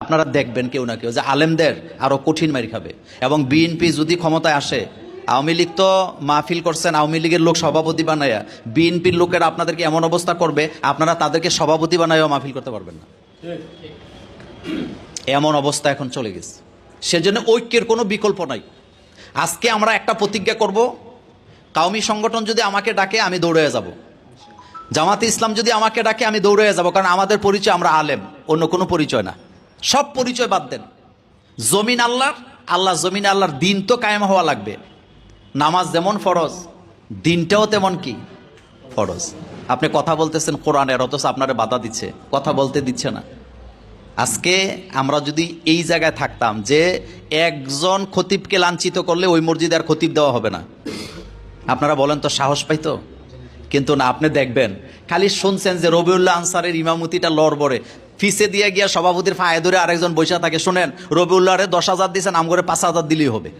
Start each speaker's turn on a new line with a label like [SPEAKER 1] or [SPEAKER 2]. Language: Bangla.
[SPEAKER 1] আপনারা দেখবেন কেউ না কেউ যে আলেমদের আরো কঠিন মার খাবে। এবং বিএনপি যদি ক্ষমতায় আসে, আওয়ামী লীগ তো মাহফিল করছেন, আওয়ামী লীগের লোক সভাপতি বানায়া, বিএনপির লোকেরা আপনাদেরকে এমন অবস্থা করবে আপনারা তাদেরকে সভাপতি বানায়ও মাহফিল করতে পারবেন না। এমন অবস্থা এখন চলে গেছে। সেজন্য ঐক্যের কোনো বিকল্প নাই। আজকে আমরা একটা প্রতিজ্ঞা করব, কওমি সংগঠন যদি আমাকে ডাকে আমি দৌড়ে যাব, জামাতে ইসলাম যদি আমাকে ডাকে আমি দৌড়ে যাব, কারণ আমাদের পরিচয় আমরা আলেম, অন্য কোনো পরিচয় না। সব পরিচয় বাদ দেন। জমিন আল্লাহর, আল্লাহ জমিন আল্লাহর, দিন তো কায়েম হওয়া লাগবে। নামাজ যেমন ফরজ, দিনটাও তেমন কি ফরজ। আপনি কথা বলতেছেন কোরআনের, অথচ আপনারা বাধা দিচ্ছে, কথা বলতে দিচ্ছে না। আজকে আমরা যদি এই জায়গায় থাকতাম যে একজন খতিবকে লাঞ্ছিত করলে ওই মসজিদে আর খতিব দেওয়া হবে না, আপনারা বলেন তো সাহস পাইতো? কিন্তু না, আপনি দেখবেন খালি শুনছেন যে রবিউল্লাহ আনসারের ইমামতিটা লড়বড়ে, ফিসে দিয়ে গিয়া সভাপতির ফায়ে ধরে আরেকজন বৈশা থাকে, শোনেন রবিউল্লাহরে 10,000 দিয়েছেন, আমগরে 5,000 দিলেই হবে।